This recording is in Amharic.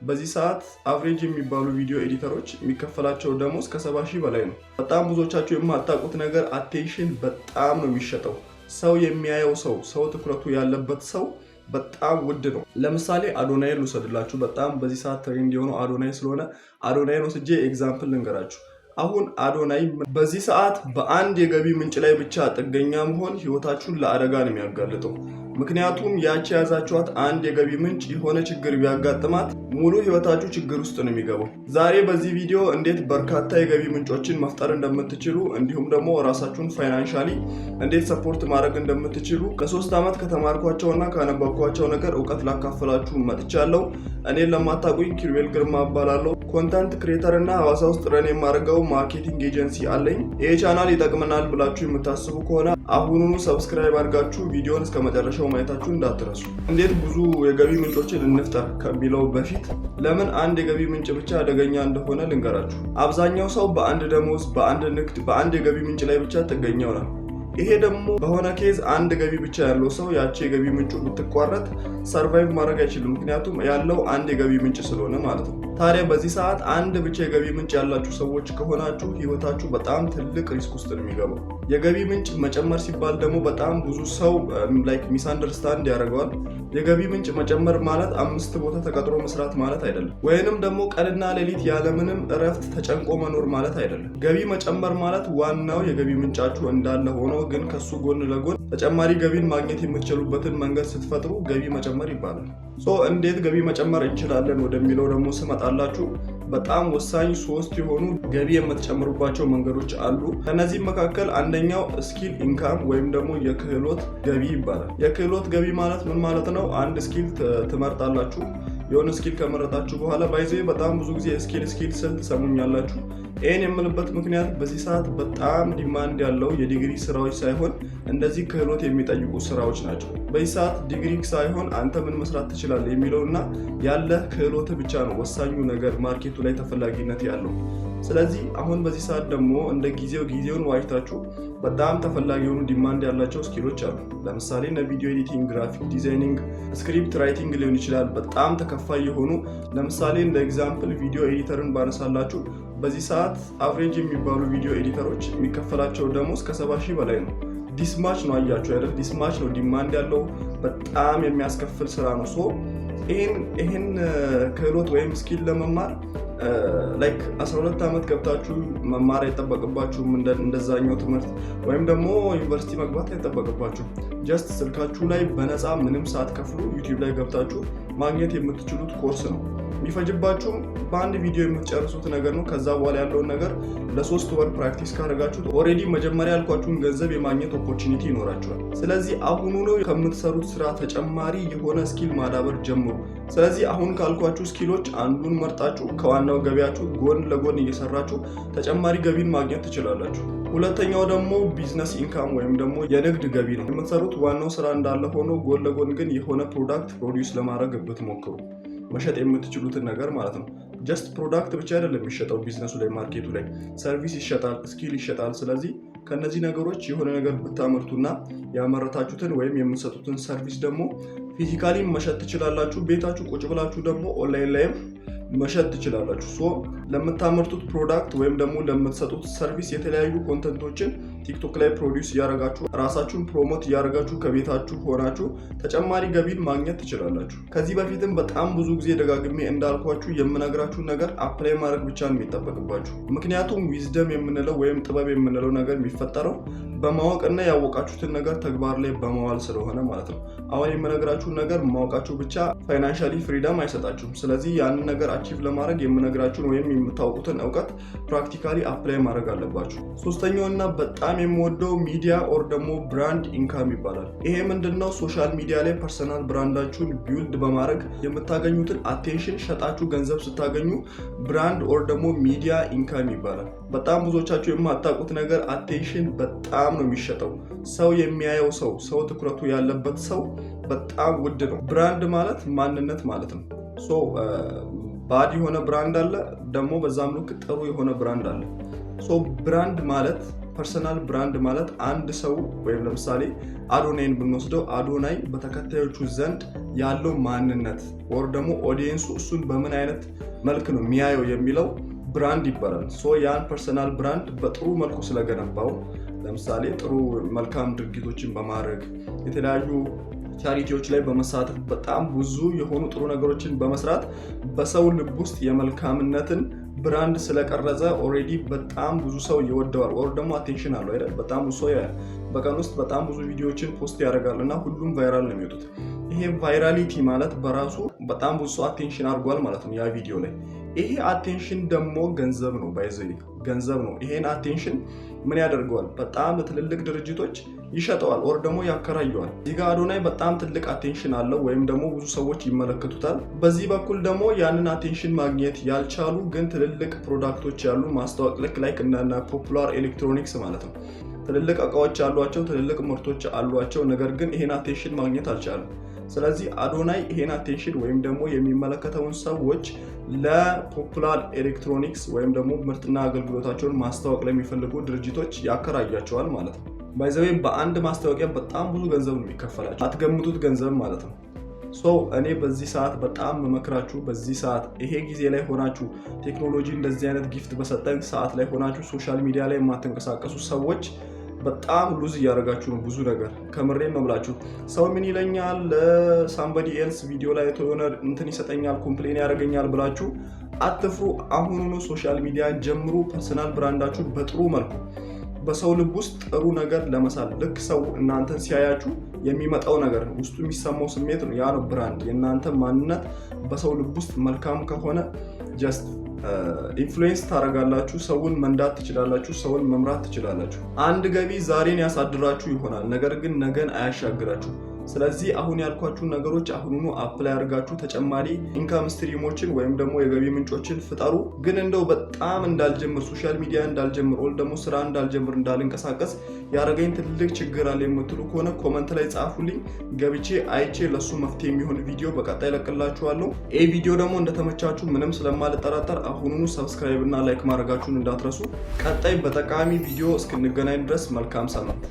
በዚህ ሰዓት አቨሬጅ የሚባሉ ቪዲዮ ኤዲተሮች የሚከፈላቸው ደሞዝ ከ70,000 በላይ ነው። በጣም ብዙዎቻችሁ የማታውቁት ነገር አቴንሽን በጣም ነው የሚሸጠው። ሰው የሚያየው ሰው ትኩረቱ ያለበት ሰው በጣም ውድ ነው። ለምሳሌ አዶናይን ልውሰድላችሁ። በጣም በዚህ ሰዓት ትሬንድ የሆነው አዶናይ ስለሆነ አዶናይን ወስጄ ኤግዛምፕል ልንገራችሁ። አሁን አዶናይ በዚህ ሰዓት በአንድ የገቢ ምንጭ ላይ ብቻ ጥገኛ መሆን ህይወታችሁን ለአደጋ ነው የሚያጋልጠው። ምክንያቱም ያቺ ያዛችኋት አንድ የገቢ ምንጭ የሆነ ችግር ቢያጋጥማት ሙሉ ህይወታችሁ ችግር ውስጥ ነው የሚገባው። ዛሬ በዚህ ቪዲዮ እንዴት በርካታ የገቢ ምንጮችን መፍጠር እንደምትችሉ እንዲሁም ደግሞ ራሳችሁን ፋይናንሻሊ እንዴት ሰፖርት ማድረግ እንደምትችሉ ከ3 ዓመት ከተማርኳቸውና ካነበብኳቸው ነገር እውቀት ላካፈላችሁ መጥቻለሁ። እኔን ለማታውቁኝ ኪሩቤል ግርማ እባላለሁ። ኮንተንት ክሬተር እና ሐዋሳ ውስጥ ረን የማደርገው ማርኬቲንግ ኤጀንሲ አለኝ። ይሄ ቻናል ይጠቅመናል ብላችሁ የምታስቡ ከሆነ አሁኑኑ ሰብስክራይብ አድርጋችሁ ቪዲዮን እስከ መጨረሻው ማየታችሁ እንዳትረሱ። እንዴት ብዙ የገቢ ምንጮችን እንፍጠር ከሚለው በፊት ለምን አንድ የገቢ ምንጭ ብቻ አደገኛ እንደሆነ ልንገራችሁ። አብዛኛው ሰው በአንድ ደሞዝ፣ በአንድ ንግድ፣ በአንድ የገቢ ምንጭ ላይ ብቻ ጥገኛ ይሆናል። ይሄ ደግሞ በሆነ ኬዝ አንድ ገቢ ብቻ ያለው ሰው ያቺ የገቢ ምንጩ ብትቋረጥ ሰርቫይቭ ማድረግ አይችልም። ምክንያቱም ያለው አንድ የገቢ ምንጭ ስለሆነ ማለት ነው። ታዲያ በዚህ ሰዓት አንድ ብቻ የገቢ ምንጭ ያላችሁ ሰዎች ከሆናችሁ ህይወታችሁ በጣም ትልቅ ሪስክ ውስጥ ነው የሚገባው። የገቢ ምንጭ መጨመር ሲባል ደግሞ በጣም ብዙ ሰው ሚስ አንደርስታንድ ያደርገዋል። የገቢ ምንጭ መጨመር ማለት 5 ቦታ ተቀጥሮ መስራት ማለት አይደለም። ወይንም ደግሞ ቀንና ሌሊት ያለምንም እረፍት ተጨንቆ መኖር ማለት አይደለም። ገቢ መጨመር ማለት ዋናው የገቢ ምንጫችሁ እንዳለ ሆኖ ግን ከሱ ጎን ለጎን ተጨማሪ ገቢን ማግኘት የምትችሉበትን መንገድ ስትፈጥሩ ገቢ መጨመር ይባላል። እንዴት ገቢ መጨመር እንችላለን ወደሚለው ደግሞ ስመጣላችሁ በጣም ወሳኝ 3 የሆኑ ገቢ የምትጨምሩባቸው መንገዶች አሉ። ከነዚህም መካከል አንደኛው ስኪል ኢንካም ወይም ደግሞ የክህሎት ገቢ ይባላል። የክህሎት ገቢ ማለት ምን ማለት ነው? አንድ ስኪል ትመርጣላችሁ። የሆነ ስኪል ከመረጣችሁ በኋላ በጣም ብዙ ጊዜ ስኪል ስል ትሰሙኛላችሁ። ይህን የምልበት ምክንያት በዚህ ሰዓት በጣም ዲማንድ ያለው የዲግሪ ስራዎች ሳይሆን እንደዚህ ክህሎት የሚጠይቁ ስራዎች ናቸው። በዚህ ሰዓት ዲግሪ ሳይሆን አንተ ምን መስራት ትችላለህ የሚለውና ያለህ ክህሎት ብቻ ነው ወሳኙ ነገር ማርኬቱ ላይ ተፈላጊነት ያለው። ስለዚህ አሁን በዚህ ሰዓት ደግሞ እንደ ጊዜውን ዋጅታችሁ በጣም ተፈላጊ የሆኑ ዲማንድ ያላቸው ስኪሎች አሉ። ለምሳሌ ቪዲዮ ኤዲቲንግ፣ ግራፊክ ዲዛይኒንግ፣ ስክሪፕት ራይቲንግ ሊሆን ይችላል። በጣም ተከፋይ የሆኑ ለምሳሌ እንደ ኤግዛምፕል ቪዲዮ ኤዲተርን ባነሳላችሁ በዚህ ሰዓት አቨሬጅ የሚባሉ ቪዲዮ ኤዲተሮች የሚከፈላቸው ደሞዝ ከ70,000 በላይ ነው። ዲስማች ነው፣ አያችሁ አይደል? ዲስማች ነው ዲማንድ ያለው በጣም የሚያስከፍል ስራ ነው። ይህን ክህሎት ወይም ስኪል ለመማር 12 ዓመት ገብታችሁ መማር አይጠበቅባችሁም። እንደዛኛው ትምህርት ወይም ደግሞ ዩኒቨርሲቲ መግባት አይጠበቅባችሁም። ጀስት ስልካችሁ ላይ በነፃ ምንም ሳትከፍሉ ዩቲዩብ ላይ ገብታችሁ ማግኘት የምትችሉት ኮርስ ነው። የሚፈጅባችሁም በአንድ ቪዲዮ የምትጨርሱት ነገር ነው። ከዛ በኋላ ያለውን ነገር ለ3 ወር ፕራክቲስ ካደረጋችሁት ኦልሬዲ መጀመሪያ ያልኳችሁን ገንዘብ የማግኘት ኦፖርቹኒቲ ይኖራችኋል። ስለዚህ አሁኑ ነው ከምትሰሩት ስራ ተጨማሪ የሆነ ስኪል ማዳበር ጀምሩ። ስለዚህ አሁን ካልኳችሁ ስኪሎች አንዱን መርጣችሁ ከዋናው ገቢያችሁ ጎን ለጎን እየሰራችሁ ተጨማሪ ገቢን ማግኘት ትችላላችሁ። ሁለተኛው ደግሞ ቢዝነስ ኢንካም ወይም ደግሞ የንግድ ገቢ ነው። የምትሰሩት ዋናው ስራ እንዳለ ሆኖ ጎን ለጎን ግን የሆነ ፕሮዳክት ፕሮዲውስ ለማድረግ ብትሞክሩ መሸጥ የምትችሉትን ነገር ማለት ነው። ጀስት ፕሮዳክት ብቻ አይደለም የሚሸጠው ቢዝነሱ ላይ፣ ማርኬቱ ላይ ሰርቪስ ይሸጣል፣ ስኪል ይሸጣል። ስለዚህ ከነዚህ ነገሮች የሆነ ነገር ብታመርቱና ያመረታችሁትን ወይም የምትሰጡትን ሰርቪስ ደግሞ ፊዚካሊ መሸጥ ትችላላችሁ። ቤታችሁ ቁጭ ብላችሁ ደግሞ ኦንላይን ላይም መሸጥ ትችላላችሁ። ለምታመርቱት ፕሮዳክት ወይም ደግሞ ለምትሰጡት ሰርቪስ የተለያዩ ኮንተንቶችን ቲክቶክ ላይ ፕሮዲውስ እያደረጋችሁ ራሳችሁን ፕሮሞት እያደረጋችሁ ከቤታችሁ ሆናችሁ ተጨማሪ ገቢን ማግኘት ትችላላችሁ። ከዚህ በፊትም በጣም ብዙ ጊዜ ደጋግሜ እንዳልኳችሁ የምነግራችሁን ነገር አፕላይ ማድረግ ብቻ ነው የሚጠበቅባችሁ። ምክንያቱም ዊዝደም የምንለው ወይም ጥበብ የምንለው ነገር የሚፈጠረው በማወቅና ያወቃችሁትን ነገር ተግባር ላይ በማዋል ስለሆነ ማለት ነው። አሁን የምነግራችሁን ነገር ማወቃችሁ ብቻ ፋይናንሻሊ ፍሪደም አይሰጣችሁም። ስለዚህ ያንን ነገር አቺቭ ለማድረግ የምነግራችሁን ወይም የምታውቁትን እውቀት ፕራክቲካሊ አፕላይ ማድረግ አለባችሁ። ሶስተኛውና በጣም የምወደው ሚዲያ ኦር ደግሞ ብራንድ ኢንካም ይባላል። ይሄ ምንድነው? ሶሻል ሚዲያ ላይ ፐርሰናል ብራንዳችሁን ቢውልድ በማድረግ የምታገኙትን አቴንሽን ሸጣችሁ ገንዘብ ስታገኙ ብራንድ ኦር ደግሞ ሚዲያ ኢንካም ይባላል። በጣም ብዙዎቻችሁ የማታውቁት ነገር አቴንሽን በጣም ነው የሚሸጠው። ሰው የሚያየው ሰው ትኩረቱ ያለበት ሰው በጣም ውድ ነው። ብራንድ ማለት ማንነት ማለት ነው። ባድ የሆነ ብራንድ አለ፣ ደግሞ በዛም ልክ ጥሩ የሆነ ብራንድ አለ። ሶ ብራንድ ማለት ፐርሰናል ብራንድ ማለት አንድ ሰው ወይም ለምሳሌ አዶናይን ብንወስደው አዶናይ በተከታዮቹ ዘንድ ያለው ማንነት ወር ደግሞ ኦዲየንሱ እሱን በምን አይነት መልክ ነው የሚያየው የሚለው ብራንድ ይባላል። ሶ ያን ፐርሰናል ብራንድ በጥሩ መልኩ ስለገነባው ለምሳሌ ጥሩ መልካም ድርጊቶችን በማድረግ የተለያዩ ቻሪቲዎች ላይ በመሳተፍ በጣም ብዙ የሆኑ ጥሩ ነገሮችን በመስራት በሰው ልብ ውስጥ የመልካምነትን ብራንድ ስለቀረጸ ኦሬዲ በጣም ብዙ ሰው ይወደዋል ወር ደግሞ አቴንሽን አለው አይደል? በጣም ብዙ ሰው ያያል። በቀን ውስጥ በጣም ብዙ ቪዲዮዎችን ፖስት ያደርጋል እና ሁሉም ቫይራል ነው የሚወጡት። ይሄ ቫይራሊቲ ማለት በራሱ በጣም ብዙ ሰው አቴንሽን አድርጓል ማለት ነው ያ ቪዲዮ ላይ። ይሄ አቴንሽን ደግሞ ገንዘብ ነው፣ ባይዘይ ገንዘብ ነው። ይሄን አቴንሽን ምን ያደርገዋል? በጣም ትልልቅ ድርጅቶች ይሸጠዋል ወር ደግሞ ያከራየዋል። እዚህ ጋር አዶናይ በጣም ትልቅ አቴንሽን አለው ወይም ደግሞ ብዙ ሰዎች ይመለከቱታል። በዚህ በኩል ደግሞ ያንን አቴንሽን ማግኘት ያልቻሉ ግን ትልልቅ ፕሮዳክቶች ያሉ ማስታወቅ ልክ ላይክ እነ ፖፑላር ኤሌክትሮኒክስ ማለት ነው። ትልልቅ እቃዎች አሏቸው፣ ትልልቅ ምርቶች አሏቸው፣ ነገር ግን ይሄን አቴንሽን ማግኘት አልቻለም። ስለዚህ አዶናይ ይሄን አቴንሽን ወይም ደግሞ የሚመለከተውን ሰዎች ለፖፑላር ኤሌክትሮኒክስ ወይም ደግሞ ምርትና አገልግሎታቸውን ማስታወቅ ለሚፈልጉ ድርጅቶች ያከራያቸዋል ማለት ነው። ባይዘዌ በአንድ ማስታወቂያ በጣም ብዙ ገንዘብ ነው የሚከፈላቸው፣ አትገምቱት ገንዘብ ማለት ነው። ሶ እኔ በዚህ ሰዓት በጣም መመክራችሁ፣ በዚህ ሰዓት ይሄ ጊዜ ላይ ሆናችሁ ቴክኖሎጂ እንደዚህ አይነት ጊፍት በሰጠን ሰዓት ላይ ሆናችሁ ሶሻል ሚዲያ ላይ የማትንቀሳቀሱ ሰዎች በጣም ሉዝ እያደረጋችሁ ነው። ብዙ ነገር ከምሬን ነው ብላችሁ ሰው ምን ይለኛል ለሳምበዲ ኤልስ ቪዲዮ ላይ የሆነ እንትን ይሰጠኛል ኮምፕሌን ያደርገኛል ብላችሁ አትፍሩ። አሁኑኑ ሶሻል ሚዲያን ጀምሩ። ፐርሰናል ብራንዳችሁን በጥሩ መልኩ በሰው ልብ ውስጥ ጥሩ ነገር ለመሳል ልክ ሰው እናንተን ሲያያችሁ የሚመጣው ነገር ውስጡ የሚሰማው ስሜት ነው። ያ ነው ብራንድ። የእናንተ ማንነት በሰው ልብ ውስጥ መልካም ከሆነ ጀስት ኢንፍሉዌንስ ታደርጋላችሁ፣ ሰውን መንዳት ትችላላችሁ፣ ሰውን መምራት ትችላላችሁ። አንድ ገቢ ዛሬን ያሳድራችሁ ይሆናል፣ ነገር ግን ነገን አያሻግራችሁ። ስለዚህ አሁን ያልኳችሁን ነገሮች አሁኑኑ አፕላይ አድርጋችሁ ተጨማሪ ኢንካም ስትሪሞችን ወይም ደግሞ የገቢ ምንጮችን ፍጠሩ። ግን እንደው በጣም እንዳልጀምር ሶሻል ሚዲያ እንዳልጀምር ወል ደግሞ ስራ እንዳልጀምር እንዳልንቀሳቀስ ያደረገኝ ትልቅ ችግር አለ የምትሉ ከሆነ ኮመንት ላይ ጻፉልኝ፣ ገብቼ አይቼ ለሱ መፍትሄ የሚሆን ቪዲዮ በቀጣይ ለቅላችኋለሁ። ይህ ቪዲዮ ደግሞ እንደተመቻችሁ ምንም ስለማልጠራጠር አሁኑኑ ሰብስክራይብ እና ላይክ ማድረጋችሁን እንዳትረሱ። ቀጣይ በጠቃሚ ቪዲዮ እስክንገናኝ ድረስ መልካም ሳምንት።